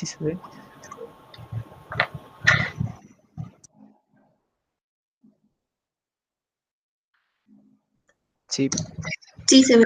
¿Sí se ve? Sí. Sí, se ve.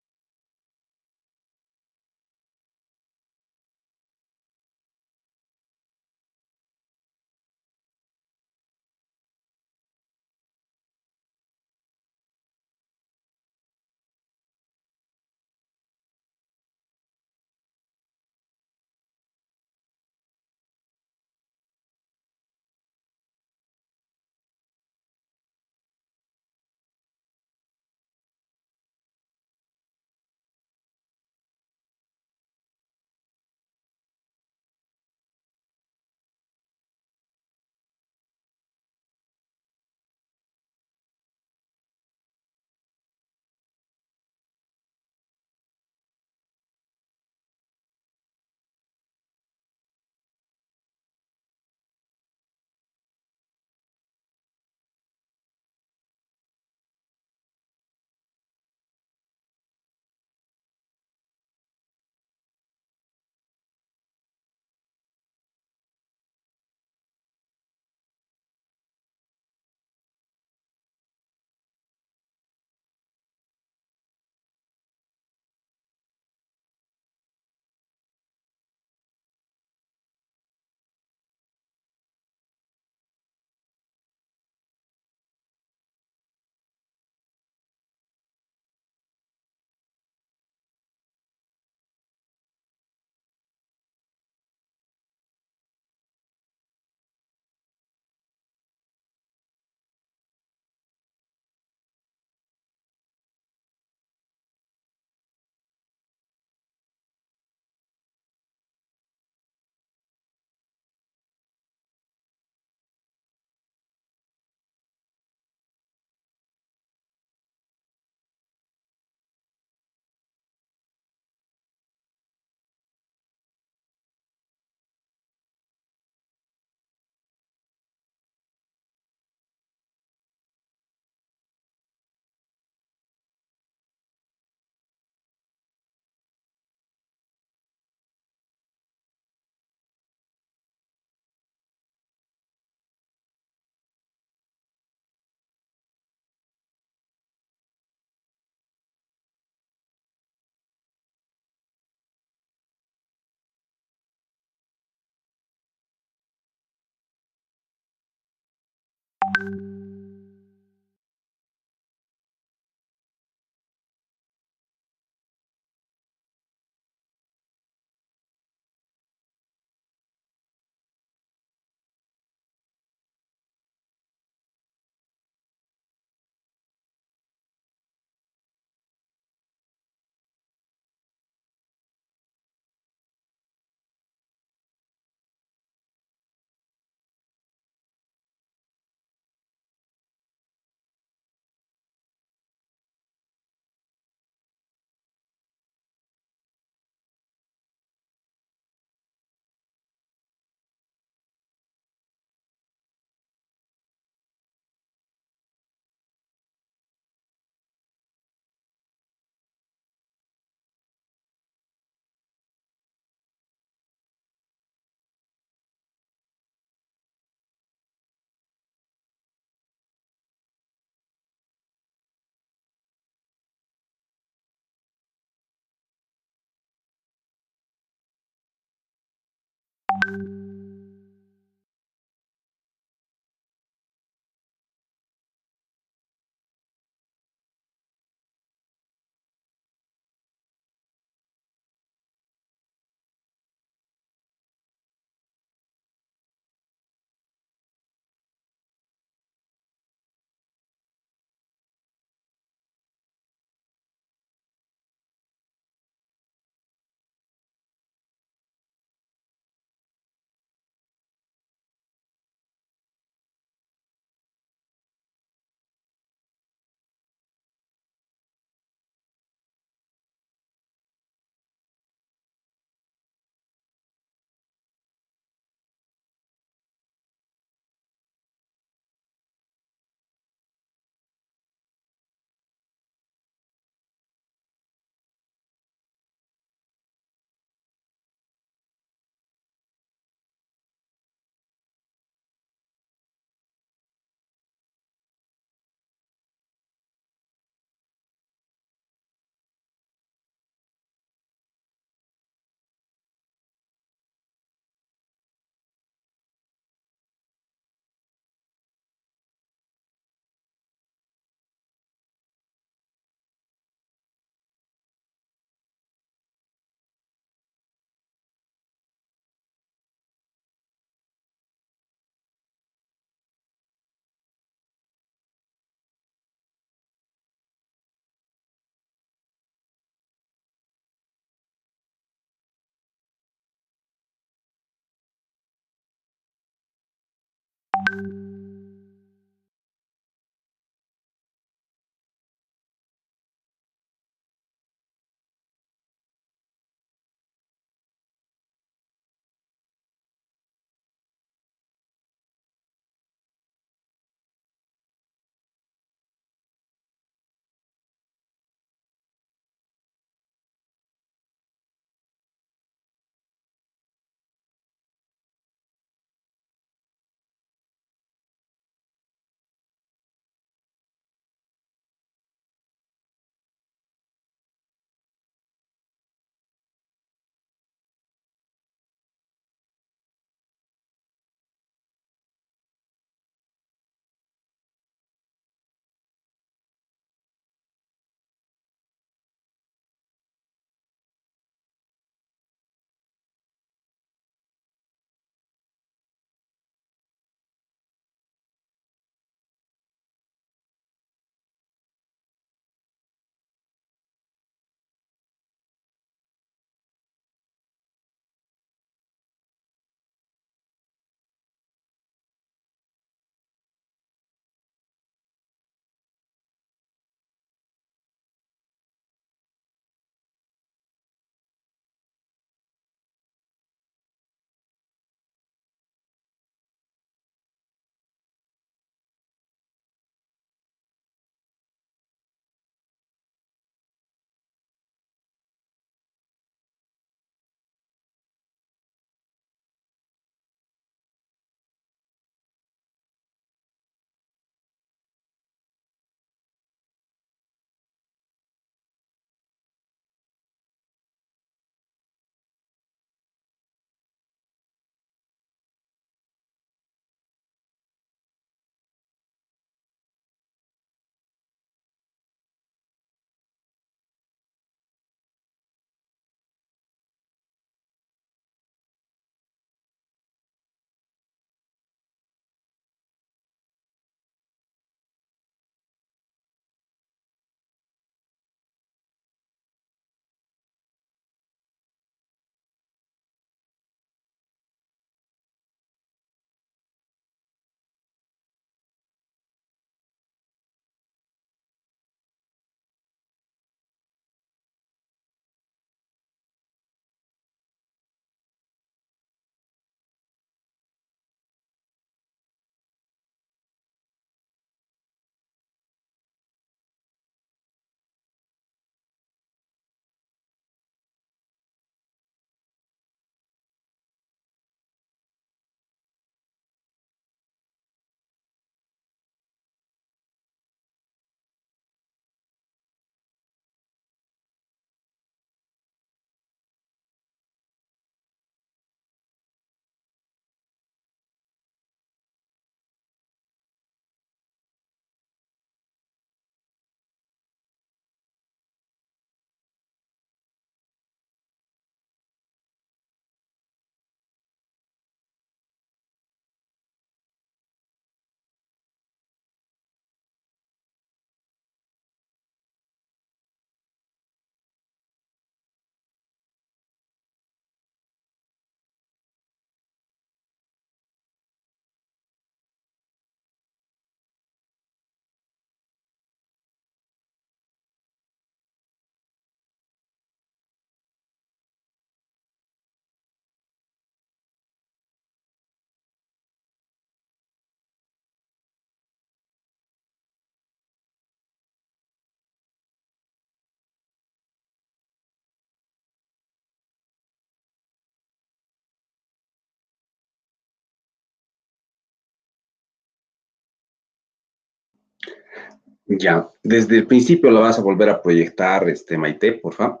Ya, desde el principio la vas a volver a proyectar, Maite, por favor.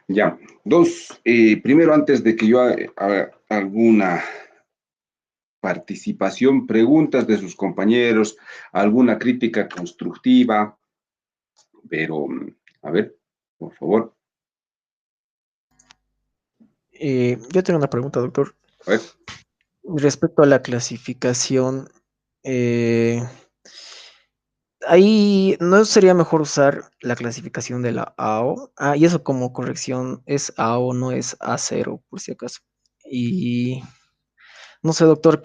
Ya, dos, primero antes de que yo haga alguna participación, preguntas de sus compañeros, alguna crítica constructiva, pero, a ver, por favor, Yo tengo una pregunta, doctor. a ver, Respecto a la clasificación, eh, ahí no sería mejor usar la clasificación de la AO. Ah, y eso como corrección es AO, no es A0, por si acaso. Y no sé, doctor,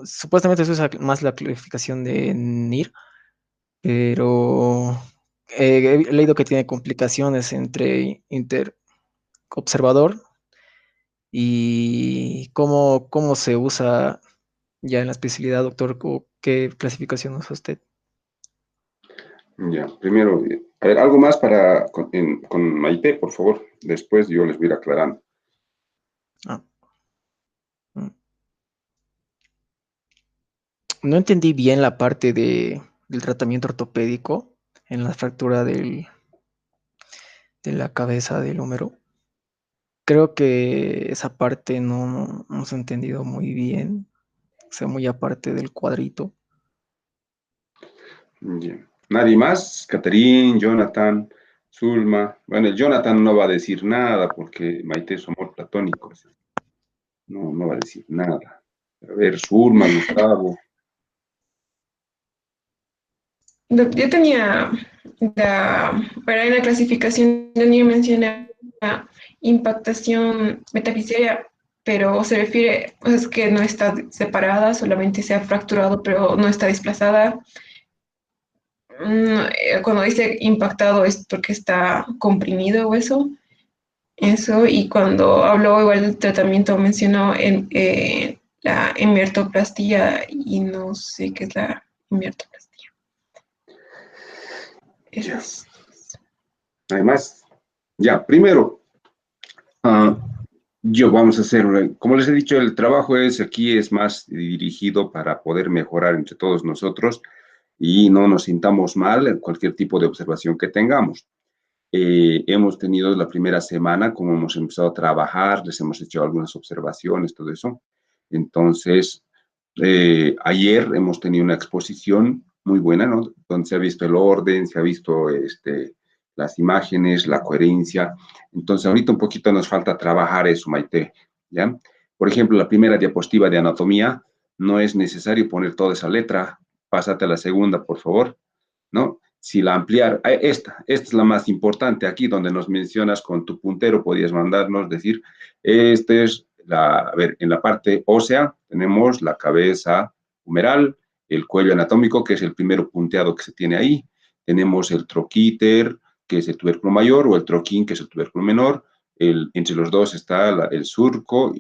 supuestamente se usa más la clasificación de NIR, pero he leído que tiene complicaciones entre interobservador y cómo se usa ya en la especialidad, doctor, o qué clasificación usa usted. ya, primero, a ver, algo más con Maite, por favor, después yo les voy a ir aclarando. Ah, mm. No entendí bien la parte del tratamiento ortopédico en la fractura de la cabeza del húmero. Creo que esa parte no se ha entendido muy bien, o sea, muy aparte del cuadrito. Ya. Nadie más, Catherine, Jonathan, Zulma. Bueno, el Jonathan no va a decir nada porque Maite es su amor platónico. No, no va a decir nada. A ver, Zulma, Gustavo. Yo tenía para la clasificación de NIR menciona impactación metafísica, pero se refiere, pues, es que no está separada, solamente se ha fracturado, pero no está desplazada. Cuando dice impactado es porque está comprimido el hueso, eso, y cuando habló igual del tratamiento mencionó la hemiartroplastia y no sé qué es la hemiartroplastia. Eso Ya. es. Además, ya, primero, ah, yo vamos a hacer, como les he dicho, el trabajo aquí es más dirigido para poder mejorar entre todos nosotros y no nos sintamos mal en cualquier tipo de observación que tengamos. Hemos tenido la primera semana, como hemos empezado a trabajar, les hemos hecho algunas observaciones, todo eso. Entonces, ayer hemos tenido una exposición muy buena, ¿no? Donde se ha visto el orden, se ha visto las imágenes, la coherencia. Entonces, ahorita un poquito nos falta trabajar eso, Maite, ¿ya? Por ejemplo, la primera diapositiva de anatomía, no es necesario poner toda esa letra. Pásate a la segunda, por favor, ¿no? Si la ampliar, esta es la más importante, aquí donde nos mencionas con tu puntero, podías mandarnos, decir, este es a ver, en la parte ósea tenemos la cabeza humeral, el cuello anatómico, que es el primero punteado que se tiene ahí, tenemos el troquíter, que es el tubérculo mayor, o el troquín, que es el tubérculo menor, entre los dos está el surco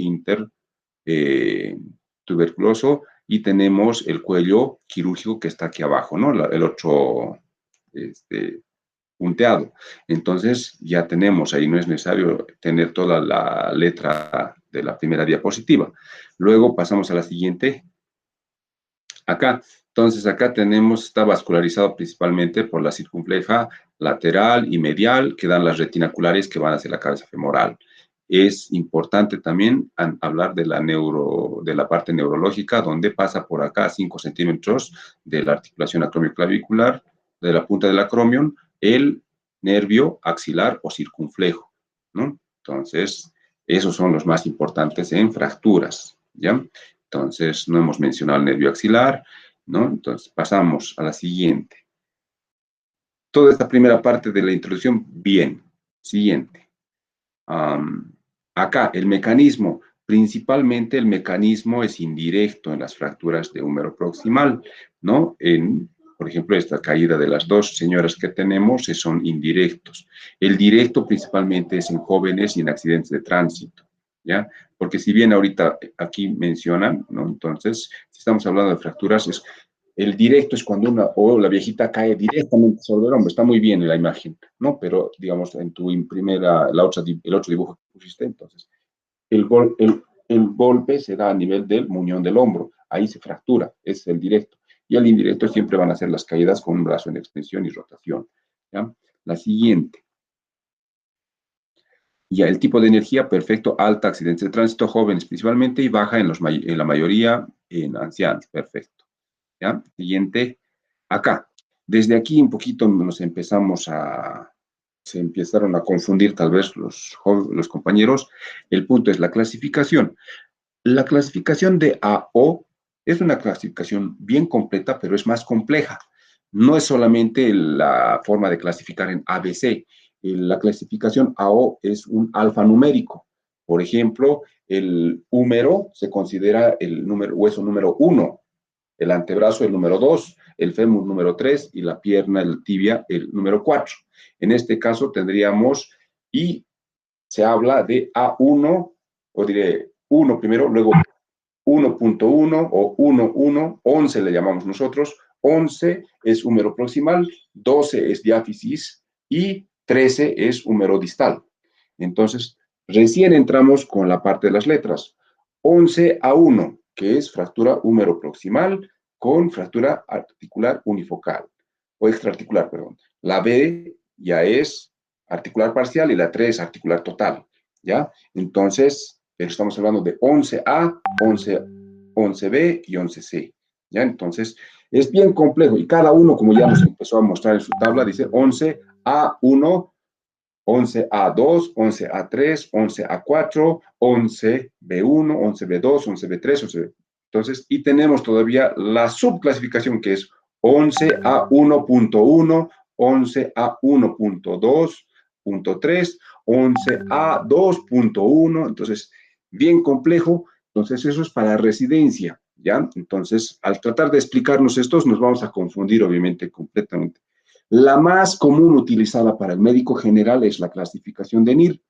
tuberculoso, y tenemos el cuello quirúrgico que está aquí abajo, ¿no? El otro punteado. Entonces ya tenemos, ahí no es necesario tener toda la letra de la primera diapositiva. Luego pasamos a la siguiente. Acá, entonces acá tenemos, está vascularizado principalmente por la circunfleja lateral y medial, que dan las retinaculares que van hacia la cabeza femoral. Es importante también hablar de de la parte neurológica, donde pasa por acá 5 centímetros de la articulación acromioclavicular, de la punta del acromion, el nervio axilar o circunflejo, ¿no? Entonces, esos son los más importantes en fracturas, ¿ya? Entonces, no hemos mencionado el nervio axilar, ¿no? Entonces, pasamos a la siguiente. Toda esta primera parte de la introducción, bien. Siguiente. Acá, el mecanismo, principalmente el mecanismo es indirecto en las fracturas de húmero proximal, ¿no? Por ejemplo, esta caída de las dos señoras que tenemos son indirectos. El directo principalmente es en jóvenes y en accidentes de tránsito, ¿ya? Porque si bien ahorita aquí mencionan, ¿no? Entonces, si estamos hablando de fracturas, El directo es cuando la viejita cae directamente sobre el hombro. Está muy bien la imagen, ¿no? Pero, digamos, en tu primera, el otro dibujo que pusiste, entonces, el golpe se da a nivel del muñón del hombro. Ahí se fractura, es el directo. Y el indirecto siempre van a ser las caídas con un brazo en extensión y rotación, ¿ya? La siguiente. Ya, el tipo de energía, perfecto, alta, accidentes de tránsito, jóvenes principalmente, y baja en la mayoría en ancianos, perfecto. ¿Ya? Siguiente, acá. Desde aquí un poquito se empezaron a confundir tal vez los compañeros. El punto es la clasificación. La clasificación de AO es una clasificación bien completa, pero es más compleja. No es solamente la forma de clasificar en ABC. La clasificación AO es un alfanumérico. Por ejemplo, el húmero se considera el hueso número 1, el antebrazo el número 2, el fémur número 3 y la pierna, el tibia, el número 4. En este caso tendríamos, y se habla de A1, o diré 1 primero, luego 1.1 o 1.1, 11 le llamamos nosotros, 11 es húmero proximal, 12 es diáfisis y 13 es húmero distal. Entonces, recién entramos con la parte de las letras. 11A1, que es fractura húmero proximal con fractura articular unifocal, o extraarticular, perdón. La B ya es articular parcial y la 3 articular total, ¿ya? Entonces, pero estamos hablando de 11A, 11B y 11C, ¿ya? Entonces, es bien complejo y cada uno, como ya nos empezó a mostrar en su tabla, dice 11A1, 11A2, 11A3, 11A4, 11B1, 11B2, 11B3, 11B. Entonces, y tenemos todavía la subclasificación que es 11A1.1, 11A1.2.3, 11A2.1, entonces, bien complejo. Entonces, eso es para residencia, ¿ya? Entonces, al tratar de explicarnos estos, nos vamos a confundir, obviamente, completamente. La más común utilizada para el médico general es la clasificación de NIR.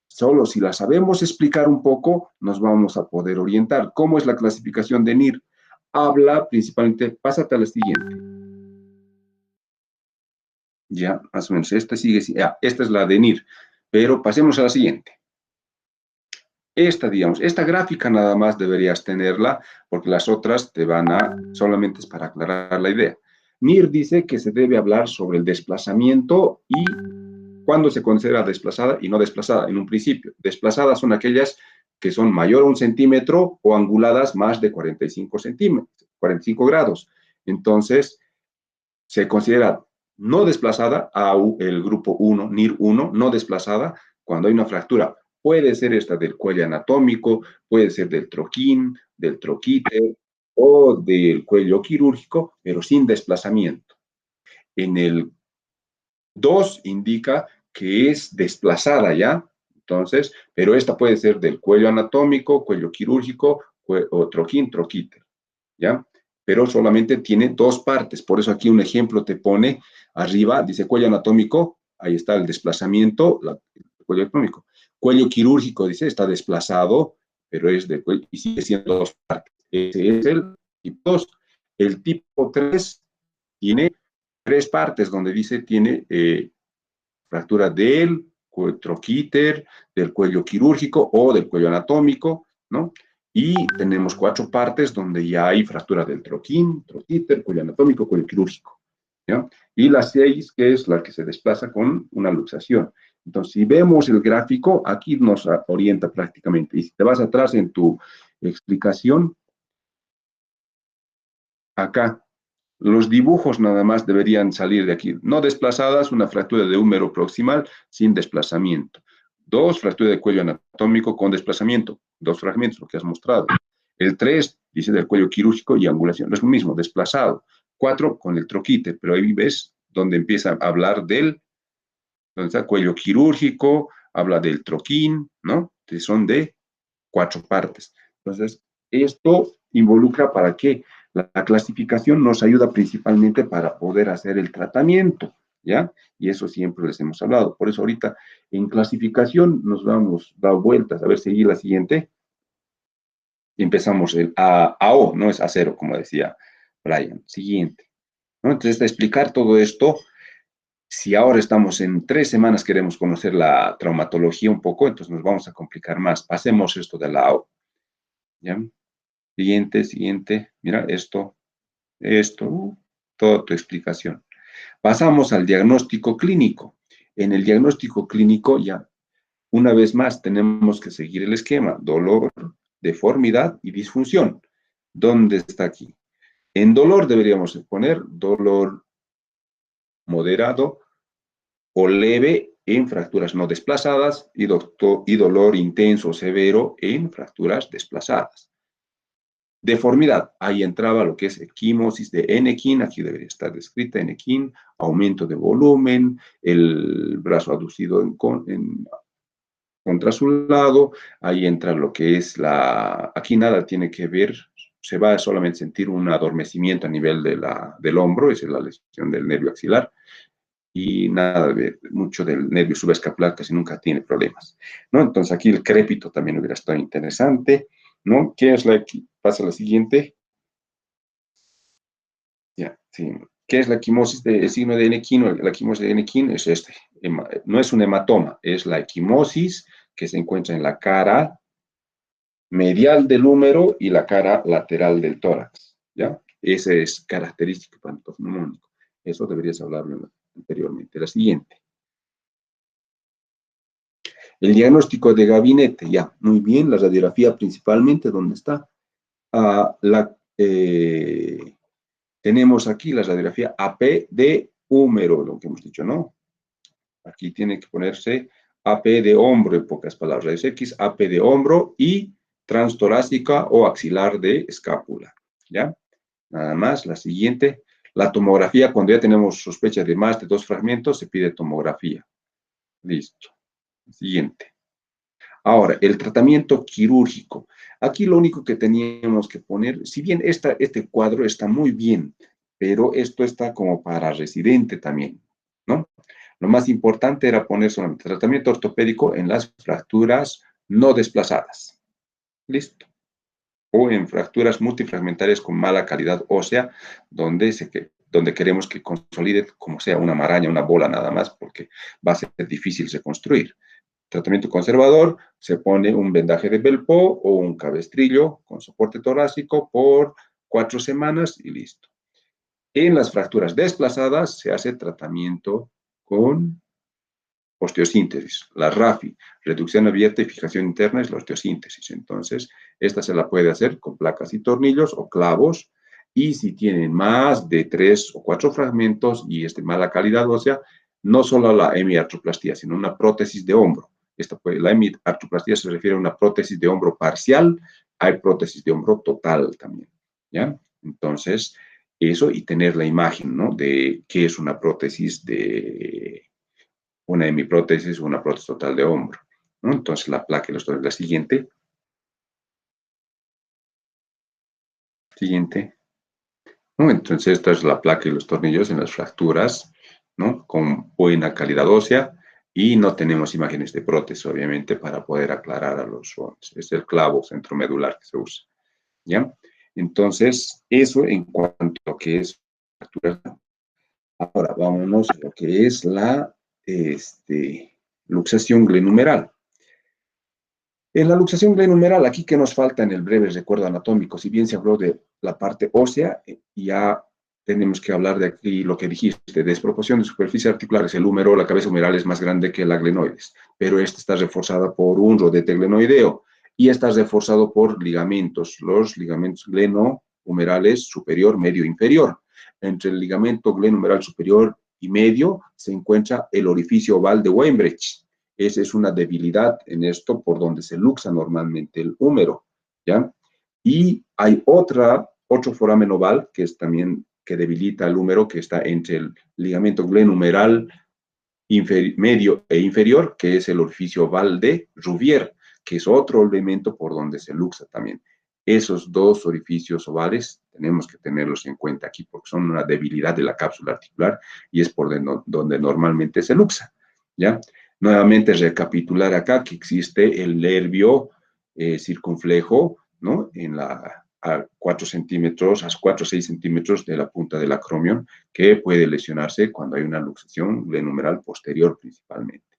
Solo si la sabemos explicar un poco, nos vamos a poder orientar. ¿Cómo es la clasificación de NIR? Habla principalmente, pásate a la siguiente. Ya, más o menos, esta sigue, esta es la de NIR, pero pasemos a la siguiente. Esta gráfica nada más deberías tenerla, porque las otras solamente es para aclarar la idea. NIR dice que se debe hablar sobre el desplazamiento y cuándo se considera desplazada y no desplazada en un principio. Desplazadas son aquellas que son mayor a 1 centímetro o anguladas más de 45 grados. Entonces, se considera no desplazada a el grupo 1, NIR 1, no desplazada cuando hay una fractura. Puede ser esta del cuello anatómico, puede ser del troquín, del troquíter o del cuello quirúrgico, pero sin desplazamiento. En el 2 indica que es desplazada ya, entonces, pero esta puede ser del cuello anatómico, cuello quirúrgico o troquín, troquíter, ¿ya? Pero solamente tiene 2 partes, por eso aquí un ejemplo te pone arriba, dice cuello anatómico, ahí está el desplazamiento, el cuello anatómico. Cuello quirúrgico, dice, está desplazado, pero es de cuello, y sigue siendo 2 partes. Ese es el tipo 2. El tipo 3 tiene 3 partes, donde dice tiene fractura del troquíter, del cuello quirúrgico o del cuello anatómico, ¿no? Y tenemos 4 partes donde ya hay fractura del troquín, troquíter, cuello anatómico, cuello quirúrgico, ¿ya? Y la 6, que es la que se desplaza con una luxación. Entonces, si vemos el gráfico, aquí nos orienta prácticamente. Y si te vas atrás en tu explicación, acá, los dibujos nada más deberían salir de aquí. No desplazadas, una fractura de húmero proximal sin desplazamiento. 2, fractura de cuello anatómico con desplazamiento. 2 fragmentos, lo que has mostrado. El 3, dice del cuello quirúrgico y angulación. No es lo mismo, desplazado. 4, con el troquíter, pero ahí ves donde empieza a hablar donde está cuello quirúrgico, habla del troquín, ¿no? Que son de 4 partes. Entonces, esto involucra para qué. La clasificación nos ayuda principalmente para poder hacer el tratamiento, ¿ya? Y eso siempre les hemos hablado. Por eso ahorita en clasificación nos vamos a dar vueltas. A ver, seguir la siguiente. Y empezamos el AO, no es A0, como decía Brian. Siguiente. ¿No? Entonces, explicar todo esto, si ahora estamos en 3 semanas, queremos conocer la traumatología un poco, entonces nos vamos a complicar más. Pasemos esto de lado. ¿Ya? Siguiente, siguiente. Mira, esto, toda tu explicación. Pasamos al diagnóstico clínico. En el diagnóstico clínico, ya, una vez más, tenemos que seguir el esquema: dolor, deformidad y disfunción. ¿Dónde está aquí? En dolor deberíamos poner dolor moderado o leve en fracturas no desplazadas y dolor intenso o severo en fracturas desplazadas. Deformidad, ahí entraba lo que es equimosis de Enequin, aquí debería estar descrita Enequin, aumento de volumen, el brazo aducido contra su lado, ahí entra lo que es aquí nada tiene que ver, se va a solamente sentir un adormecimiento a nivel del hombro, esa es la lesión del nervio axilar, y nada mucho del nervio subescapular, casi nunca tiene problemas, ¿no? Entonces aquí el crépito también hubiera estado interesante, ¿no? ¿Qué es pasa a la siguiente? Ya, sí. ¿Qué es la equimosis de signo de Enequin? La equimosis de Enequin es no es un hematoma, es la equimosis que se encuentra en la cara medial del húmero y la cara lateral del tórax, ¿ya? Ese es característico pantofneumónico. Eso deberías hablarlo anteriormente. La siguiente. El diagnóstico de gabinete, ya, muy bien, la radiografía principalmente, ¿dónde está? Tenemos aquí la radiografía AP de húmero, lo que hemos dicho, ¿no? Aquí tiene que ponerse AP de hombro, en pocas palabras, rayos X, AP de hombro y transtorácica o axilar de escápula, ¿ya? Nada más, la siguiente, la tomografía, cuando ya tenemos sospecha de más de 2 fragmentos, se pide tomografía. Listo. Siguiente. Ahora, el tratamiento quirúrgico. Aquí lo único que teníamos que poner, si bien este cuadro está muy bien, pero esto está como para residente también, ¿no? Lo más importante era poner solamente tratamiento ortopédico en las fracturas no desplazadas. Listo. O en fracturas multifragmentarias con mala calidad ósea, donde queremos que consolide como sea una maraña, una bola nada más, porque va a ser difícil de construir. Tratamiento conservador, se pone un vendaje de Belpo o un cabestrillo con soporte torácico por 4 semanas y listo. En las fracturas desplazadas se hace tratamiento con osteosíntesis, la RAFI, reducción abierta y fijación interna es la osteosíntesis. Entonces, esta se la puede hacer con placas y tornillos o clavos, y si tienen más de 3 o 4 fragmentos y es de mala calidad ósea, no solo la hemiartroplastía, sino una prótesis de hombro. La hemiartroplastía se refiere a una prótesis de hombro parcial, hay prótesis de hombro total también, ¿ya? Entonces, eso y tener la imagen, ¿no? De qué es una prótesis una hemiprótesis o una prótesis total de hombro, ¿no? Entonces, la placa y los tornillos. La siguiente. Siguiente. ¿No? Entonces, esta es la placa y los tornillos en las fracturas, ¿no? Con buena calidad ósea, y no tenemos imágenes de prótesis, obviamente, para poder aclarar a los jóvenes. Es el clavo centromedular que se usa, ¿ya? Entonces, eso en cuanto a lo que es fractura. Ahora, vámonos a lo que es la luxación glenumeral. En la luxación glenumeral, aquí que nos falta en el breve recuerdo anatómico, si bien se habló de la parte ósea, ya tenemos que hablar de aquí lo que dijiste, desproporción de superficie articulares. El húmero, la cabeza humeral es más grande que la glenoides, pero esta está reforzada por un rodete glenoideo y está reforzado por ligamentos, los ligamentos glenohumerales superior, medio, inferior. Entre el ligamento glenohumeral superior y medio se encuentra el orificio oval de Weinbrecht. Esa es una debilidad en esto por donde se luxa normalmente el húmero, ¿ya? Y hay otro foramen oval que es también que debilita el húmero, que está entre el ligamento glenohumeral medio e inferior, que es el orificio oval de Rouvier, que es otro elemento por donde se luxa también. Esos dos orificios ovales tenemos que tenerlos en cuenta aquí porque son una debilidad de la cápsula articular y es por donde normalmente se luxa, ¿ya? Nuevamente recapitular acá que existe el nervio circunflejo, ¿no? En la a 4 centímetros, a 4 o 6 centímetros de la punta del acromion, que puede lesionarse cuando hay una luxación glenumeral posterior principalmente.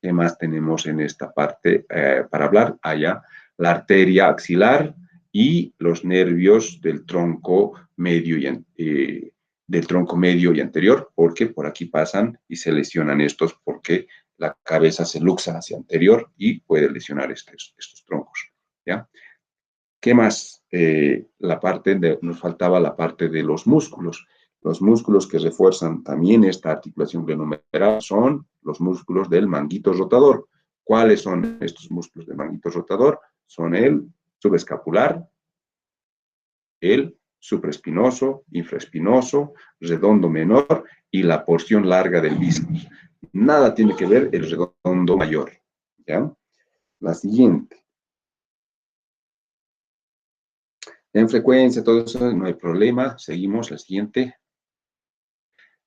¿Qué más tenemos en esta parte para hablar? Allá, la arteria axilar y los nervios del tronco medio y anterior, porque por aquí pasan y se lesionan estos porque la cabeza se luxa hacia anterior y puede lesionar estos troncos, ¿ya? ¿Qué más? Nos faltaba la parte de los músculos. Los músculos que refuerzan también esta articulación glenumeral son los músculos del manguito rotador. ¿Cuáles son estos músculos del manguito rotador? Son el subescapular, el supraespinoso, infraespinoso, redondo menor y la porción larga del bíceps. Nada tiene que ver el redondo mayor, ¿ya? La siguiente. En frecuencia, todo eso no hay problema. Seguimos, la siguiente.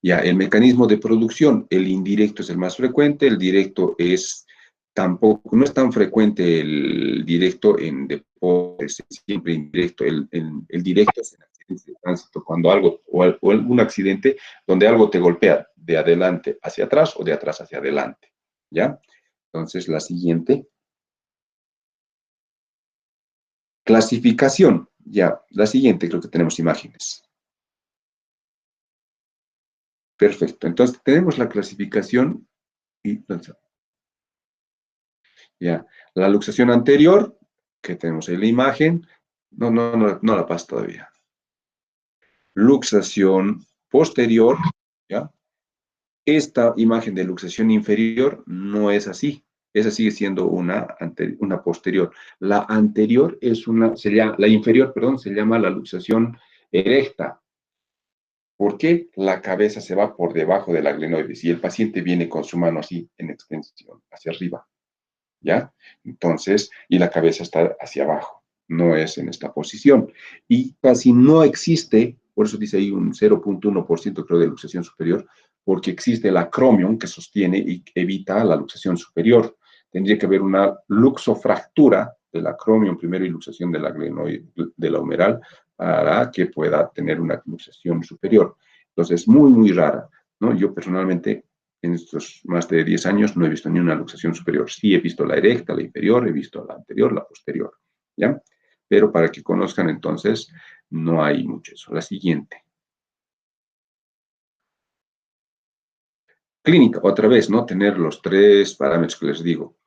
Ya, el mecanismo de producción. El indirecto es el más frecuente. El directo no es tan frecuente el directo en deportes, es siempre indirecto. El directo es en accidentes de tránsito, cuando algo, o algún accidente donde algo te golpea de adelante hacia atrás o de atrás hacia adelante. ¿Ya? Entonces, la siguiente. Clasificación. Ya, la siguiente, creo que tenemos imágenes. Perfecto. Entonces, tenemos la clasificación y ya. La luxación anterior, que tenemos ahí la imagen. No la paso todavía. Luxación posterior, ¿ya? Esta imagen de luxación inferior no es así. Esa sigue siendo una posterior. La anterior la inferior, perdón, se llama la luxación erecta. ¿Por qué? La cabeza se va por debajo de la glenoides y el paciente viene con su mano así en extensión, hacia arriba, ¿ya? Entonces, y la cabeza está hacia abajo, no es en esta posición. Y casi no existe, por eso dice ahí un 0.1% creo de luxación superior, porque existe el acromion que sostiene y evita la luxación superior. Tendría que haber una luxofractura del acromion primero y luxación de la glenoide, de la humeral, para que pueda tener una luxación superior. Entonces, es muy, muy rara, ¿no? Yo personalmente, en estos más de 10 años, no he visto ni una luxación superior. Sí he visto la erecta, la inferior, he visto la anterior, la posterior, ¿ya? Pero para que conozcan, entonces, no hay mucho eso. La siguiente. Clínica, otra vez, ¿no? Tener los 3 parámetros que les digo.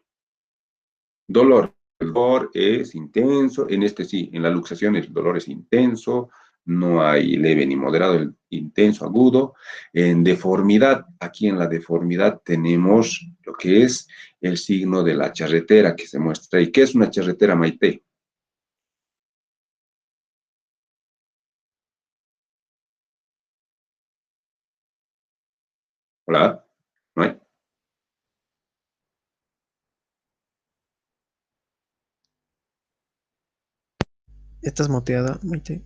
Dolor. El dolor es intenso, en este sí, en la luxación el dolor es intenso, no hay leve ni moderado, el intenso, agudo. En deformidad, aquí en la deformidad tenemos lo que es el signo de la charretera que se muestra. ¿Y qué es una charretera, Maite? Hola, ¿no hay? ¿Estás moteada, Maite?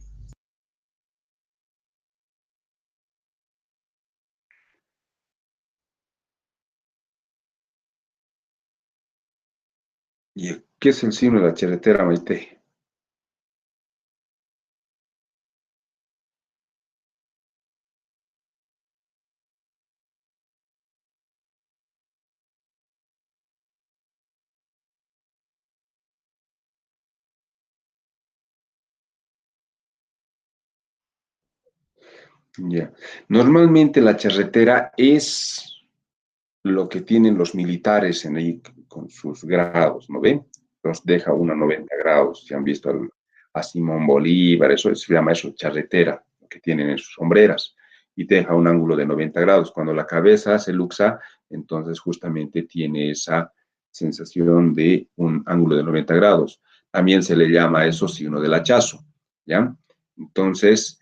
¿Y qué es el signo de la charretera, Maite? Ya. Normalmente la charretera es lo que tienen los militares en ahí con sus grados, ¿no ven? Los deja uno a 90 grados. Si han visto a Simón Bolívar, eso se llama eso, charretera, que tienen en sus sombreras, y te deja un ángulo de 90 grados. Cuando la cabeza se luxa, entonces justamente tiene esa sensación de un ángulo de 90 grados. También se le llama a eso signo del hachazo, ¿ya? Entonces,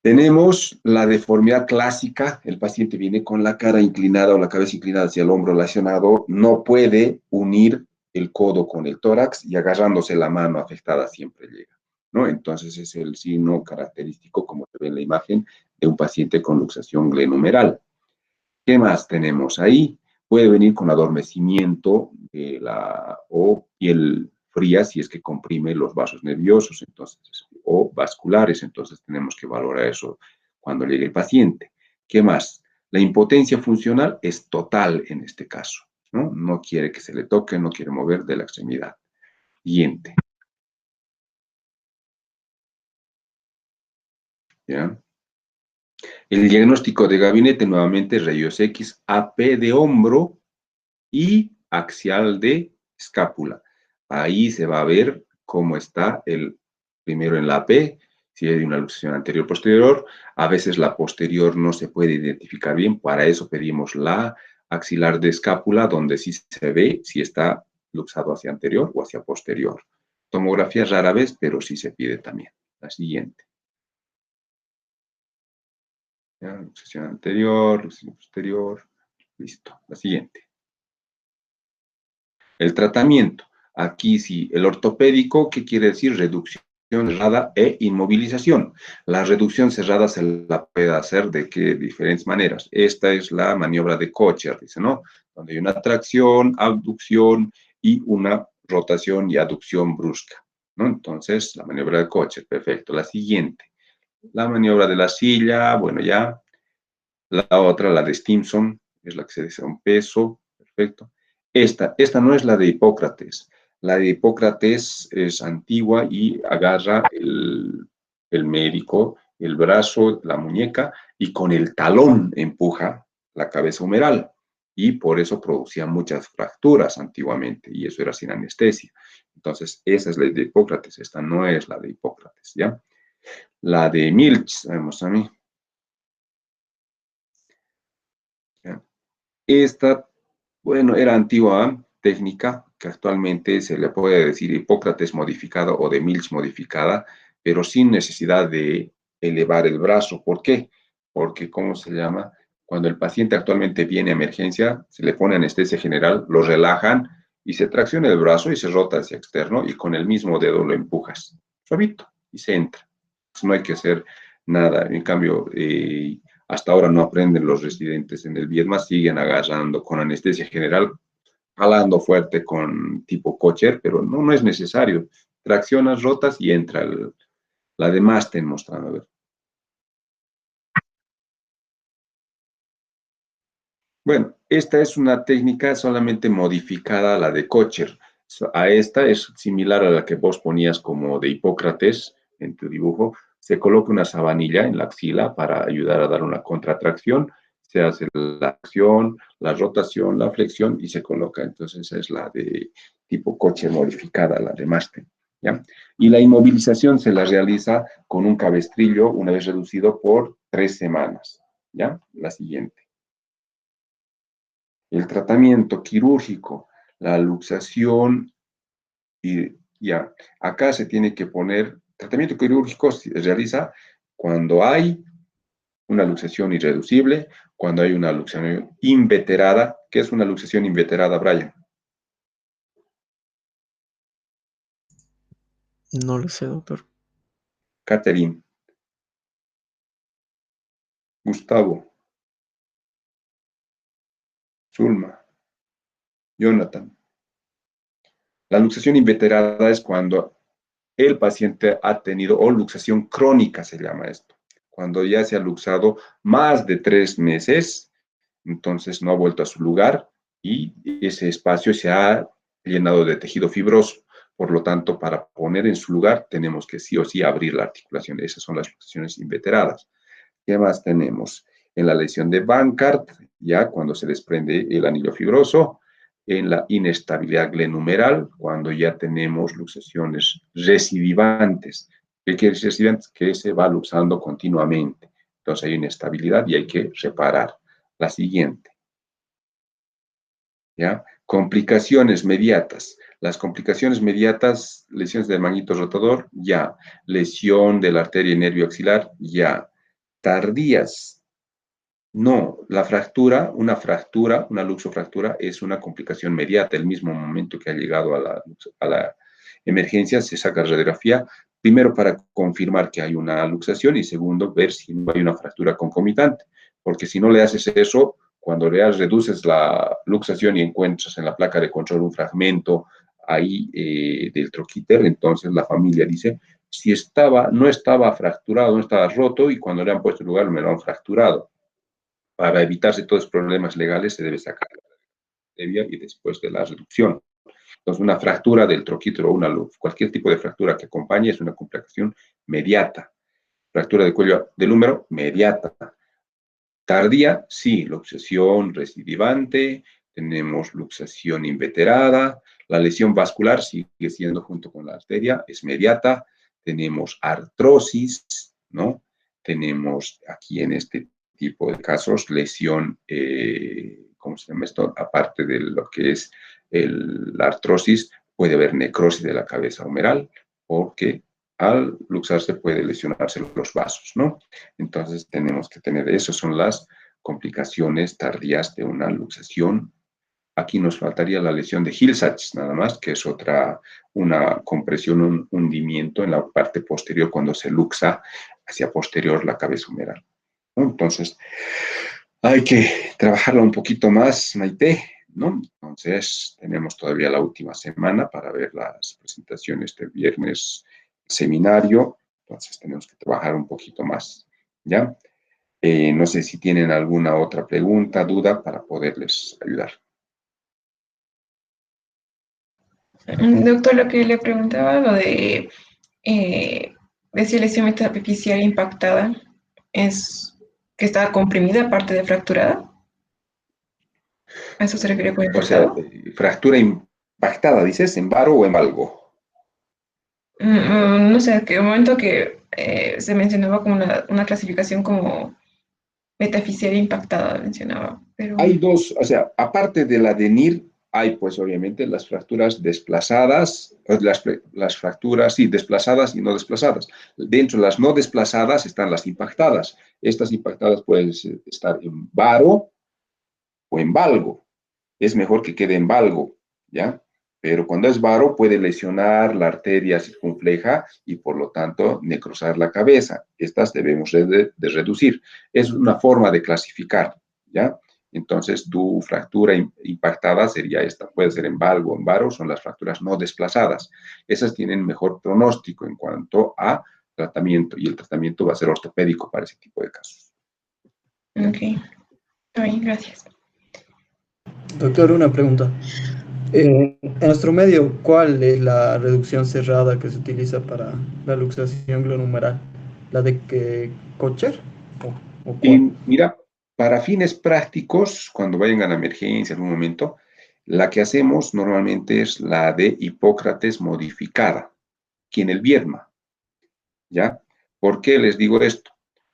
tenemos la deformidad clásica, el paciente viene con la cara inclinada o la cabeza inclinada hacia el hombro lesionado, no puede unir el codo con el tórax y agarrándose la mano afectada siempre llega, ¿no? Entonces es el signo característico, como se ve en la imagen, de un paciente con luxación glenumeral. ¿Qué más tenemos ahí? Puede venir con adormecimiento de la o piel fría si es que comprime los vasos nerviosos, entonces, o vasculares, entonces tenemos que valorar eso cuando llegue el paciente. ¿Qué más? La impotencia funcional es total en este caso, ¿no? No quiere que se le toque, no quiere mover de la extremidad. Siguiente. ¿Ya? El diagnóstico de gabinete, nuevamente, rayos X, AP de hombro y axial de escápula. Ahí se va a ver cómo está primero en la AP, si hay una luxación anterior posterior. A veces la posterior no se puede identificar bien, para eso pedimos la axilar de escápula, donde sí se ve si está luxado hacia anterior o hacia posterior. Tomografía rara vez, pero sí se pide también. La siguiente. ¿Ya? Luxación anterior, luxación posterior. Listo. La siguiente. El tratamiento. Aquí sí, el ortopédico, ¿qué quiere decir? Reducción cerrada e inmovilización. La reducción cerrada se la puede hacer de diferentes maneras. Esta es la maniobra de Kocher, dice, ¿no? Donde hay una tracción, abducción y una rotación y aducción brusca, ¿no? Entonces, la maniobra de Kocher, perfecto. La siguiente, la maniobra de la silla, bueno, ya. La otra, la de Stimson, es la que se dice un peso, perfecto. Esta no es la de Hipócrates. La de Hipócrates es antigua y agarra el médico, el brazo, la muñeca, y con el talón empuja la cabeza humeral. Y por eso producía muchas fracturas antiguamente, y eso era sin anestesia. Entonces, esa es la de Hipócrates, esta no es la de Hipócrates, ¿ya? La de Milch, sabemos a mí. ¿Ya? Esta, bueno, era antigua técnica, que actualmente se le puede decir Hipócrates modificada o de Milch modificada, pero sin necesidad de elevar el brazo. ¿Por qué? Porque, ¿cómo se llama? Cuando el paciente actualmente viene a emergencia, se le pone anestesia general, lo relajan y se tracciona el brazo y se rota hacia externo y con el mismo dedo lo empujas, suavito, y se entra. Pues no hay que hacer nada. En cambio, hasta ahora no aprenden los residentes en el Viedma, siguen agarrando con anestesia general, jalando fuerte con tipo Kocher, pero no es necesario. Traccionas, rotas y entra la de Masten mostrando. A ver. Bueno, esta es una técnica solamente modificada a la de Kocher. A esta es similar a la que vos ponías como de Hipócrates en tu dibujo. Se coloca una sabanilla en la axila para ayudar a dar una contratracción. Se hace la acción, la rotación, la flexión y se coloca. Entonces esa es la de tipo Kocher modificada, la de Masten, ¿ya? Y la inmovilización se la realiza con un cabestrillo una vez reducido por 3 semanas, ¿ya? La siguiente. El tratamiento quirúrgico, la luxación, y ya, acá se tiene que poner, tratamiento quirúrgico se realiza cuando hay una luxación irreducible, cuando hay una luxación inveterada. ¿Qué es una luxación inveterada, Brian? No lo sé, doctor. Catherine, Gustavo, Zulma, Jonathan. La luxación inveterada es cuando el paciente ha tenido, o luxación crónica se llama esto, cuando ya se ha luxado más de 3 meses, entonces no ha vuelto a su lugar y ese espacio se ha llenado de tejido fibroso. Por lo tanto, para poner en su lugar, tenemos que sí o sí abrir la articulación. Esas son las luxaciones inveteradas. ¿Qué más tenemos? En la lesión de Bankart, ya cuando se desprende el anillo fibroso, en la inestabilidad glenumeral, cuando ya tenemos luxaciones recidivantes. ¿Qué quiere decir recidivantes? Que se va luxando continuamente. Entonces hay inestabilidad y hay que reparar. La siguiente. ¿Ya? Complicaciones mediatas. Las complicaciones mediatas, lesiones del manguito rotador, ya. Lesión de la arteria y nervio axilar, ya. Tardías. No, la fractura, una luxofractura es una complicación mediata. El mismo momento que ha llegado a la emergencia, se saca radiografía, primero para confirmar que hay una luxación y segundo, ver si no hay una fractura concomitante. Porque si no le haces eso, cuando reduces la luxación y encuentras en la placa de control un fragmento ahí del troquíter, entonces la familia dice, si no estaba fracturado, no estaba roto, y cuando le han puesto el lugar me lo han fracturado. Para evitarse todos los problemas legales se debe sacar previa y después de la reducción. Entonces, una fractura del troquíter o cualquier tipo de fractura que acompañe es una complicación mediata. Fractura de cuello del húmero, mediata. Tardía, sí, luxación recidivante, tenemos luxación inveterada, la lesión vascular sigue siendo junto con la arteria, es mediata, tenemos artrosis, ¿no? Tenemos aquí en este tipo de casos lesión, ¿cómo se llama esto? Aparte de lo que es la artrosis, puede haber necrosis de la cabeza humeral, porque al luxarse puede lesionarse los vasos, ¿no? Entonces tenemos que tener, esas son las complicaciones tardías de una luxación. Aquí nos faltaría la lesión de Hill-Sachs, nada más, que es una compresión, un hundimiento en la parte posterior cuando se luxa hacia posterior la cabeza humeral, ¿no? Entonces, hay que trabajarla un poquito más, Maite, ¿no? Entonces, tenemos todavía la última semana para ver las presentaciones del viernes seminario, entonces tenemos que trabajar un poquito más, ¿ya? No sé si tienen alguna otra pregunta, duda, para poderles ayudar. Doctor, lo que le preguntaba, lo de si la lesión metapifisial impactada es que está comprimida aparte de fracturada. ¿A eso se refiere con O sea, impactado? fractura impactada, dices, en varo o en valgo. No sé, que un momento que se mencionaba como una clasificación como metafisial impactada, mencionaba, pero... Hay dos, o sea, aparte de la de NIR, hay pues obviamente las fracturas desplazadas, las fracturas, sí, desplazadas y no desplazadas. Dentro de las no desplazadas están las impactadas. Estas impactadas pueden estar en varo o en valgo. Es mejor que quede en valgo, ¿ya? Pero cuando es varo puede lesionar la arteria circunfleja y por lo tanto necrosar la cabeza. Estas debemos de reducir. Es una forma de clasificar, ¿ya? Entonces, tu fractura impactada sería esta. Puede ser en valgo o en varo, son las fracturas no desplazadas. Esas tienen mejor pronóstico en cuanto a tratamiento y el tratamiento va a ser ortopédico para ese tipo de casos. Ok, está bien, gracias. Doctor, una pregunta. En nuestro medio, ¿cuál es la reducción cerrada que se utiliza para la luxación glomerular? ¿La de Kocher o Y cuál? mira, para fines prácticos, cuando vayan a la emergencia en algún momento, la que hacemos normalmente es la de Hipócrates modificada, aquí en el Viedma, ¿ya? ¿Por qué les digo esto?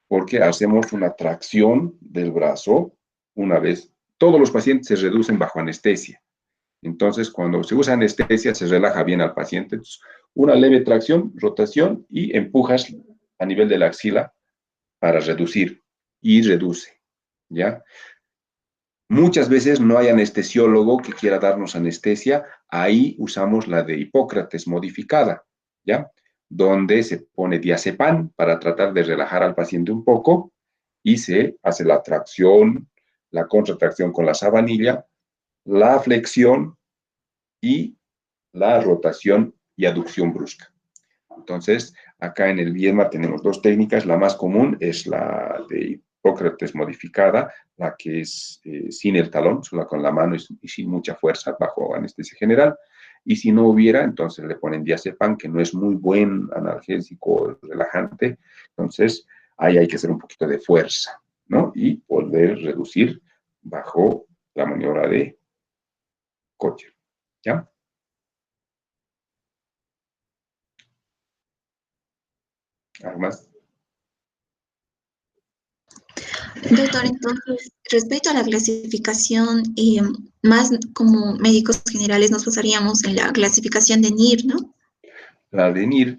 Porque hacemos una tracción del brazo una vez. Todos los pacientes se reducen bajo anestesia. Entonces, cuando se usa anestesia, se relaja bien al paciente. Entonces, una leve tracción, rotación y empujas a nivel de la axila para reducir y reduce, ¿ya? Muchas veces no hay anestesiólogo que quiera darnos anestesia, ahí usamos la de Hipócrates modificada, ¿ya? Donde se pone diazepam para tratar de relajar al paciente un poco y se hace la tracción, la contracción con la sabanilla, la flexión y la rotación y aducción brusca. Entonces, acá en el Viedma tenemos dos técnicas. La más común es la de Hipócrates modificada, la que es sin el talón, solo con la mano y sin mucha fuerza bajo anestesia general. Y si no hubiera, entonces le ponen diazepam, que no es muy buen analgésico relajante. Entonces, ahí hay que hacer un poquito de fuerza, ¿no? Y poder reducir bajo la maniobra de Kocher, ¿ya? ¿Algo más? Doctor, entonces, respecto a la clasificación, más como médicos generales nos basaríamos en la clasificación de NIR, ¿no? La de NIR.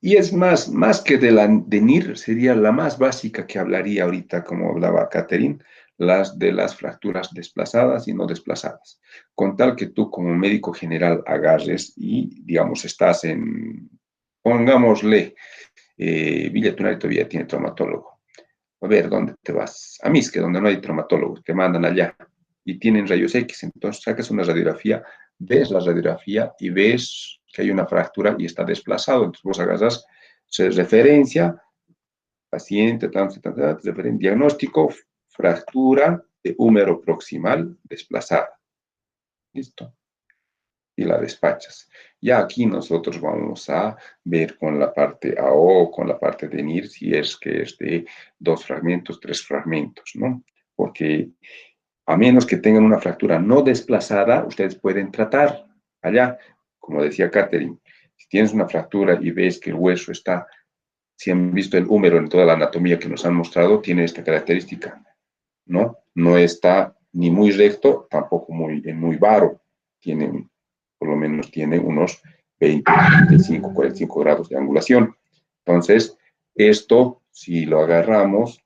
Y es más que de la de NIR, sería la más básica que hablaría ahorita, como hablaba Catherine, las de las fracturas desplazadas y no desplazadas. Con tal que tú como médico general agarres y, digamos, estás en, pongámosle, Villa Tunari todavía tiene traumatólogo. A ver, ¿dónde te vas? A Misque, donde no hay traumatólogo, te mandan allá y tienen rayos X, entonces sacas una radiografía ves la radiografía y ves que hay una fractura y está desplazado. Entonces vos agarras referencia, paciente, diagnóstico, fractura de húmero proximal desplazada. ¿Listo? Y la despachas. Ya aquí nosotros vamos a ver con la parte AO, con la parte de NIR, si es que es de 2 fragmentos, 3 fragmentos, ¿no? Porque a menos que tengan una fractura no desplazada, ustedes pueden tratar allá, como decía Catherine, si tienes una fractura y ves que el hueso está, si han visto el húmero en toda la anatomía que nos han mostrado, tiene esta característica, ¿no? No está ni muy recto, tampoco muy varo, tiene, por lo menos tiene unos 20, 35, 45 grados de angulación. Entonces, esto, si lo agarramos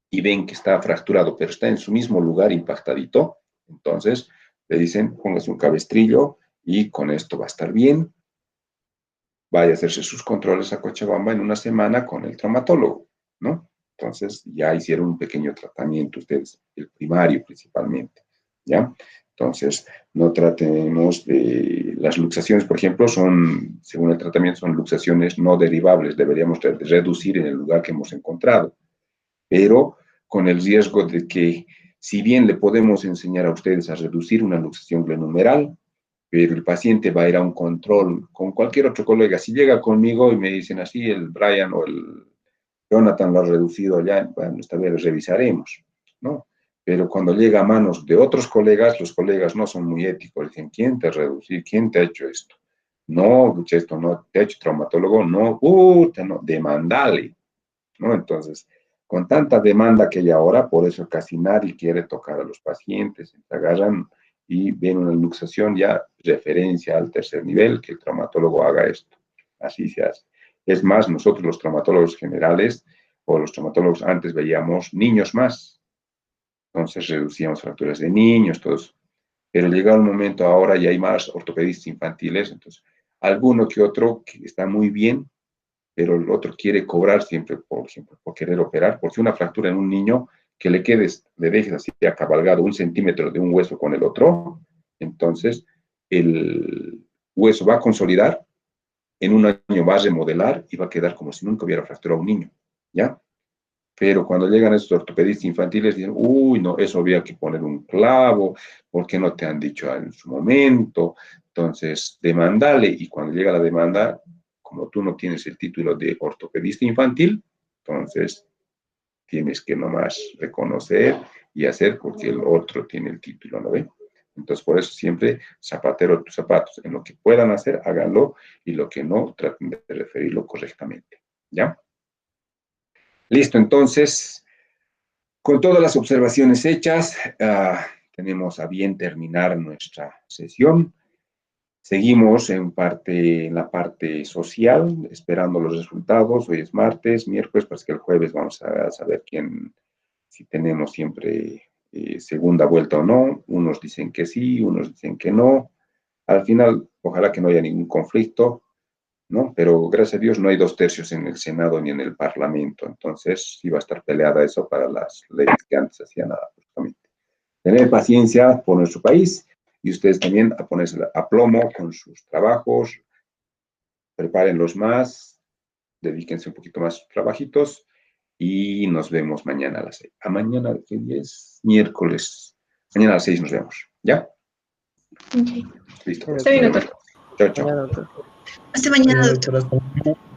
y ven que está fracturado, pero está en su mismo lugar impactadito, entonces le dicen, póngase un cabestrillo y con esto va a estar bien. Vaya a hacerse sus controles a Cochabamba en una semana con el traumatólogo, ¿no? Entonces ya hicieron un pequeño tratamiento ustedes, el primario principalmente, ¿ya? Entonces, no tratemos de... Las luxaciones, por ejemplo, son, según el tratamiento, son luxaciones no derivables. Deberíamos reducir en el lugar que hemos encontrado. Pero con el riesgo de que, si bien le podemos enseñar a ustedes a reducir una luxación glenohumeral, pero el paciente va a ir a un control con cualquier otro colega. Si llega conmigo y me dicen así, el Brian o el Jonathan lo ha reducido ya, bueno, esta vez revisaremos, ¿no? Pero cuando llega a manos de otros colegas, los colegas no son muy éticos. Dicen, ¿quién te ha reducido? ¿Quién te ha hecho esto? No, esto no te ha hecho traumatólogo, no, no, demandale, ¿no? Entonces, con tanta demanda que hay ahora, por eso casi nadie quiere tocar a los pacientes, se agarran y ven una luxación ya referencia al tercer nivel, que el traumatólogo haga esto. Así se hace. Es más, nosotros los traumatólogos generales o los traumatólogos antes veíamos niños más. Entonces reducíamos fracturas de niños, todos. Pero llega un momento ahora y hay más ortopedistas infantiles, entonces alguno que otro que está muy bien, pero el otro quiere cobrar siempre, por ejemplo, por querer operar, porque una fractura en un niño que le dejes así acabalgado 1 centímetro de un hueso con el otro, entonces el hueso va a consolidar, en un año va a remodelar y va a quedar como si nunca hubiera fracturado a un niño, ¿ya? Pero cuando llegan estos ortopedistas infantiles, dicen, uy, no, eso había que poner un clavo, ¿por qué no te han dicho en su momento? Entonces, demandale, y cuando llega la demanda, como tú no tienes el título de ortopedista infantil, entonces tienes que nomás reconocer y hacer porque el otro tiene el título, ¿no ve? Entonces, por eso siempre zapatero a tus zapatos. En lo que puedan hacer, háganlo, y lo que no, traten de referirlo correctamente, ¿ya? Listo, entonces, con todas las observaciones hechas, tenemos a bien terminar nuestra sesión. Seguimos en la parte social, esperando los resultados. Hoy es martes, miércoles, pues que el jueves vamos a saber si tenemos siempre segunda vuelta o no. Unos dicen que sí, unos dicen que no. Al final, ojalá que no haya ningún conflicto, ¿no? Pero gracias a Dios no hay 2/3 en el Senado ni en el Parlamento. Entonces, sí va a estar peleada eso para las leyes que antes hacían justamente. Tener paciencia por nuestro país. Y ustedes también a ponerse a plomo con sus trabajos, prepárenlos más, dedíquense un poquito más a sus trabajitos y nos vemos mañana a las 6. A mañana, ¿qué día es? Miércoles. Mañana a las 6 nos vemos, ¿ya? Okay. Listo. Está bien, doctor. Chao, chao. Mañana, doctor. Hasta mañana, doctor. Doctora, hasta mañana.